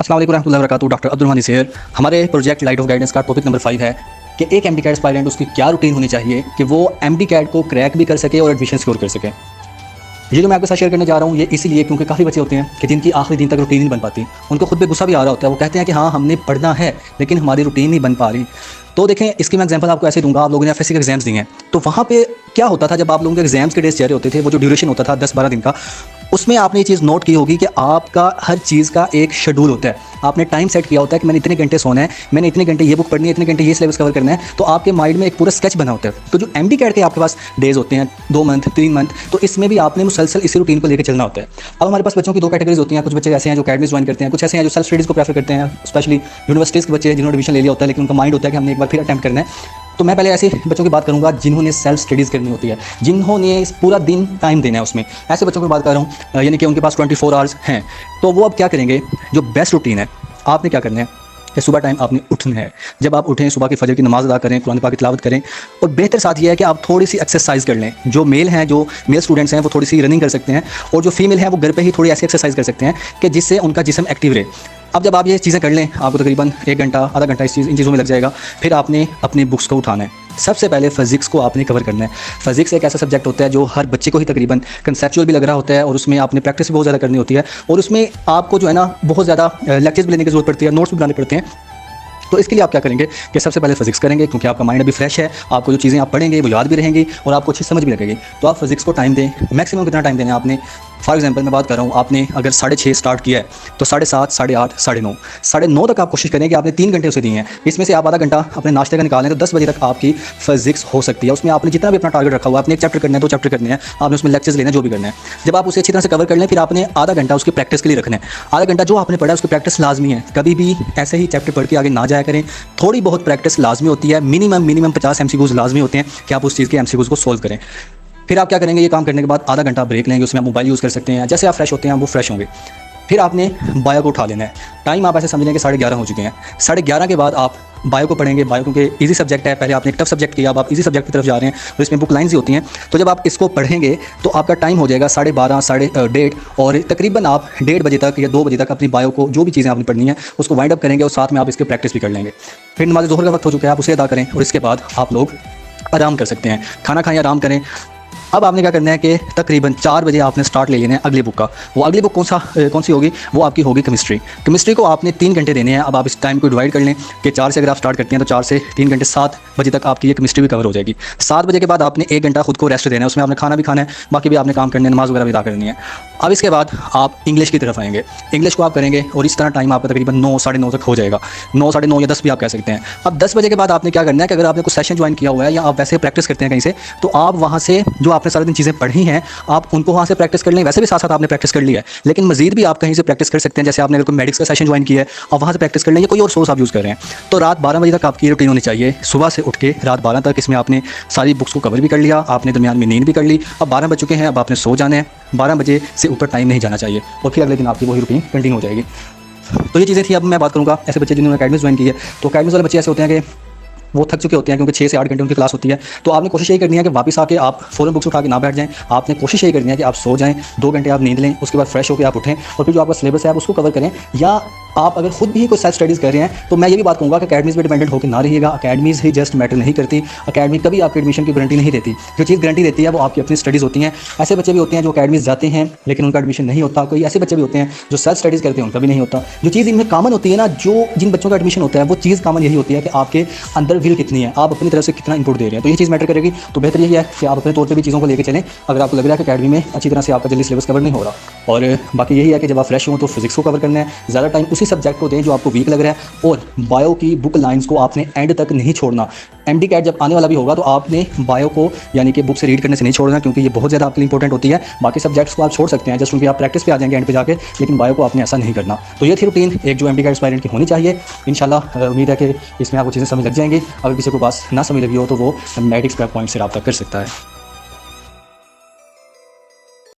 अस्सलाम वालेकुम रहमतुल्लाहि व बरकातहू। डॉक्टर अब्दुल रहमान शेर। हमारे प्रोजेक्ट लाइट ऑफ गाइडेंस का टॉपिक नंबर 5 है कि एक एमडी कैट एस्पायरेंट उसकी क्या रूटीन होनी चाहिए कि वो एमडी कैट को क्रैक भी कर सके और एडमिशन सिक्योर कर सके। ये जो मैं आपके साथ शेयर करने जा रहा हूँ ये इसीलिए क्योंकि काफ़ी बच्चे होते हैं कि जिनकी आखिरी दिन तक रूटीन नहीं बन पाती, उनको खुद पे गुस्सा भी आ रहा होता है। वो कहते हैं कि हाँ हमने पढ़ना है लेकिन हमारी रूटीन नहीं बन पा रही। तो देखें, इसकी मैं एग्जांपल आपको ऐसे दूंगा। आप लोगों ने एफएससी के एग्जाम्स दिए हैं, तो वहाँ पे क्या होता था जब आप लोगों के एग्जाम्स के डेज चल रहे होते थे, वो जो ड्यूरेशन होता था 10-12 दिन का, उसमें आपने ये चीज़ नोट की होगी कि आपका हर चीज़ का एक शेड्यूल होता है। आपने टाइम सेट किया होता है कि मैंने इतने घंटे सोना है, मैंने इतने घंटे ये बुक पढ़नी है, इतने घंटे ये सिलेबस कवर करना है। तो आपके माइंड में एक पूरा स्केच बना होता है। तो जो एमडी कैट के आपके पास डेज होते हैं 2 मंथ 3 मंथ, तो इसमें भी आपने मुसलसल इसी रूटीन को लेकर चलना होता है। अब हमारे पास बच्चों की 2 कैटेगरीज होती हैं। कुछ बच्चे ऐसे हैं जो अकेडमीज ज्वाइन करते हैं, कुछ ऐसे हैं जो सेल्फ स्टडीज़ को प्रेफर करते हैं, स्पेशली यूनिवर्सिटीज़ के बच्चे जिन्होंने एडमिशन ले लिया होता है लेकिन उनका माइंड होता है कि हमने एक बार फिर अटैम्प्ट करना है। तो मैं पहले ऐसे बच्चों की बात करूंगा जिन्होंने सेल्फ स्टडीज़ करनी होती है, जिन्होंने पूरा दिन टाइम देना है उसमें। ऐसे बच्चों की बात कर रहा हूँ, यानी कि उनके पास 24 आवर्स हैं। तो वो अब क्या करेंगे, जो बेस्ट रूटीन है आपने क्या करना है कि सुबह टाइम आपने उठना है। जब आप उठें सुबह की फजर की नमाज़ अदा करें, कुरान पाक की तिलावत करें, और बेहतर साथ ये है कि आप थोड़ी सी एक्सरसाइज कर लें। जो मेल हैं, जो मेल स्टूडेंट्स हैं, वो थोड़ी सी रनिंग कर सकते हैं, और जो फीमेल हैं वो घर पे ही थोड़ी ऐसी एक्सरसाइज कर सकते हैं कि जिससे उनका जिस्म एक्टिव रहे। अब जब आप ये चीज़ें कर लें, आपको तकरीबन 1 घंटा आधा घंटा इन चीज़ों में लग जाएगा। फिर आपने अपनी बुक्स को उठाना है। सबसे पहले फिज़िक्स को आपने कवर करना है। फिज़िक्स एक ऐसा सब्जेक्ट होता है जो हर बच्चे को ही तकरीबन कंसेप्चुअल भी लग रहा होता है, और उसमें आपने प्रैक्टिस भी बहुत ज़्यादा करनी होती है, और उसमें आपको जो है ना बहुत ज़्यादा लेक्चर्स भी लेने की ज़रूरत पड़ती है, नोट्स भी बनाने पड़ते हैं। तो इसके लिए आप क्या करेंगे कि सबसे पहले फिजिक्स करेंगे, क्योंकि आपका माइंड अभी फ्रेश है। आपको जो चीज़ें आप पढ़ेंगे वो याद भी रहेंगी और आपको अच्छी समझ भी लगेगी। तो आप फिजिक्स को टाइम दें। मैक्सिमम कितना टाइम देना है आपने? फॉर एग्जांपल मैं बात कर रहा हूँ, आपने अगर 6:30 स्टार्ट किया है तो 7:30, 8:30, 9:30, 9:30 तक आप कोशिश करें कि आपने 3 घंटे उसे दिए हैं। इसमें से आप आधा घंटा अपने नाश्ते का निकालें तो 10 बजे तक आपकी फिजिक्स हो सकती है। उसमें आपने जितना भी अपना टारगेट रखा हुआ है, आपने 1 चैप्टर करना है, 2 चैप्टर करने हैं, आपने उसमें लेक्चर्स लेना है, जो भी करना है। जब आप उसे अच्छी तरह से कवर कर लें, फिर आपने आधा घंटा उसकी प्रैक्टिस के लिए रखना है। आधा घंटा जो आपने पढ़ा है उसकी प्रैक्टिस लाजमी है। कभी भी ऐसे ही चैप्टर पढ़ के आगे ना जाया करें। थोड़ी बहुत प्रैक्टिस लाजमी होती है। मिनिमम 50 MCQs लाजमी होते हैं कि आप उस चीज़ के MCQs को सोल्व करें। फिर आप क्या करेंगे, ये काम करने के बाद आधा घंटा ब्रेक लेंगे, उसमें आप मोबाइल यूज़ कर सकते हैं। जैसे आप फ्रेश होते हैं वो फ्रेश होंगे। फिर आपने बायो को उठा लेना है। टाइम आप ऐसे समझ लें कि 11:30 हो चुके हैं। 11:30 के बाद आप बायो को पढ़ेंगे। बायो क्योंकि इजी सब्जेक्ट है, पहले आपने एक टफ सब्जेक्ट किया, अब आप इजी सब्जेक्ट की तरफ जा रहे हैं, और इसमें बुक लाइन्स ही होती हैं। तो जब आप इसको पढ़ेंगे तो आपका टाइम हो जाएगा 12:30, 1:30, और तकरीबन आप 1:30 बजे तक या 2 बजे तक अपनी बायो को जो भी चीज़ें आपने पढ़नी है उसको वाइंड अप करेंगे, और साथ में आप इसकी प्रैक्टिस भी कर लेंगे। फिर नमाज़ ज़ोहर का वक्त हो चुका है, आप उसे अदा करें, और इसके बाद आप लोग आराम कर सकते हैं, खाना खाएं, आराम करें। अब आपने क्या करना है कि तकरीबन 4 बजे आपने स्टार्ट ले लेना है अगली बुक का। वो अगली बुक कौन सी होगी? वो आपकी होगी केमिस्ट्री। केमिस्ट्री को आपने 3 घंटे देने हैं। अब आप इस टाइम को डिवाइड कर लें कि 4 से अगर आप स्टार्ट करते हैं तो 4 से 3 घंटे 7 बजे तक आपकी ये केमिस्ट्री भी कवर हो जाएगी। 7 बजे के बाद आपने 1 घंटा खुद को रेस्ट देना है। उसमें आपने खाना भी खाना है, बाकी भी आपने काम करने, नमाज़ वगैरह भी अदा करनी है। अब इसके बाद आप इंग्लिश की तरफ आएंगे। इंग्लिश को आप करेंगे, और इस तरह टाइम आपका तकरीबन 9, 9:30 तक हो जाएगा। 9, 9:30 या 10 भी आप कह सकते हैं। अब 10 बजे के बाद आपने क्या करना है कि अगर आपने कुछ सेशन ज्वाइन किया हुआ है या आप वैसे प्रैक्टिस करते हैं कहीं से, तो आप वहाँ से जो आपने सारे दिन चीज़ें पढ़ी हैं आप उनको वहाँ से प्रैक्टिस कर लें। वैसे भी साथ साथ आपने प्रैक्टिस कर लिया है, लेकिन मजीद भी आप कहीं से प्रैक्टिस कर सकते हैं। जैसे आपने अगर कोई मेडिक्स का सेशन ज्वाइन किया है और वहाँ से प्रैक्टिस कर लें, या कोई और सोर्स आप यूज़ कर रहे हैं, तो रात 12 बजे तक आपकी रूटीन होनी चाहिए। सुबह से उठ के रात 12 तक इसमें आपने सारी बुक्स को कवर भी कर लिया, आपने दरमियान में नींद भी कर ली। अब 12 बज चुके हैं, अब आपने सो जाना है। 12 बजे से ऊपर टाइम नहीं जाना चाहिए, और फिर अगले दिन आपकी वही रूटीन कंटिन्यू हो जाएगी। तो ये चीज़ें थी। अब मैं बात करूँगा ऐसे बच्चे जिन्होंने अकेडमी ज्वाइन की है। तो अकेडमी वाले बच्चे ऐसे होते हैं कि वो थक चुके होते हैं, क्योंकि 6 से 8 घंटे उनकी क्लास होती है। तो आपने कोशिश यही करनी है कि वापस आके आप फ़ौरन बुक्स उठा के ना बैठ जाएं। आपने कोशिश यही करनी है कि आप सो जाएं, 2 घंटे आप नींद लें, उसके बाद फ्रेश होकर आप उठें, और फिर जो आपका सिलेबस है आप उसको कवर करें। या आप अगर खुद भी कोई सेल्फ स्टडीज़ कर रहे हैं तो मैं ये भी बात कहूँगा कि अकेडमीज़ पर डिपेंडेंट होकर ना रहिएगा। अकेडमीज़ ही जस्ट मैटर नहीं करती। अकेडमी कभी आपके एडमिशन की गारंटी नहीं देती। जो चीज़ गारंटी देती है वो आपकी अपनी स्टडीज़ होती हैं। ऐसे बच्चे भी होते हैं जो अकेडमीज़ जाते हैं लेकिन उनका एडमिशन नहीं होता। कोई ऐसे बच्चे भी होते हैं जो सेल्फ स्टडीज़ करते हैं, उनका भी नहीं होता। जो चीज़ इनमें कॉमन होती है ना, जो जिन बच्चों का एडमिशन होता है, वो चीज़ कॉमन यही होती है कि आपके अंदर विल कितनी है, आप अपनी तरफ से कितना इनपुट दे रहे हैं। तो ये चीज़ मैटर करेगी। तो बेहतर यही है कि आप अपने तौर पर भी चीज़ों को लेकर चलें। अगर आपको लग रहा है कि अकेडमी में अच्छी तरह से आपका जल्दी सिलेबस कवर नहीं हो रहा, और बाकी यही है कि जब आप फ्रेश हों तो फिजिक्स को कवर करना है। ज़्यादा टाइम उसी सब्जेक्ट को दें जो आपको वीक लग रहा है, और बायो की बुक लाइंस को आपने एंड तक नहीं छोड़ना। एमडी कैट जब आने वाला भी होगा तो आपने बायो को यानी कि बुक से रीड करने से नहीं छोड़ना, क्योंकि ये बहुत ज़्यादा आपके लिए इंपॉर्टेंट होती है। बाकी सब्जेक्ट्स को आप छोड़ सकते हैं जस्ट क्योंकि आप प्रैक्टिस पे आ जाएंगे एंड पे जाके, लेकिन बायो को आपने ऐसा नहीं करना। तो ये थी रूटीन एक जो एमडी कैट एस्पायरेंट की होनी चाहिए। इंशाल्लाह उम्मीद है कि इसमें आपको चीज़ें समझ लग जाएंगी। अगर किसी को बात ना समझ लगी हो तो वो मेडिक्स प्रेप पॉइंट से रब्ता कर सकता है।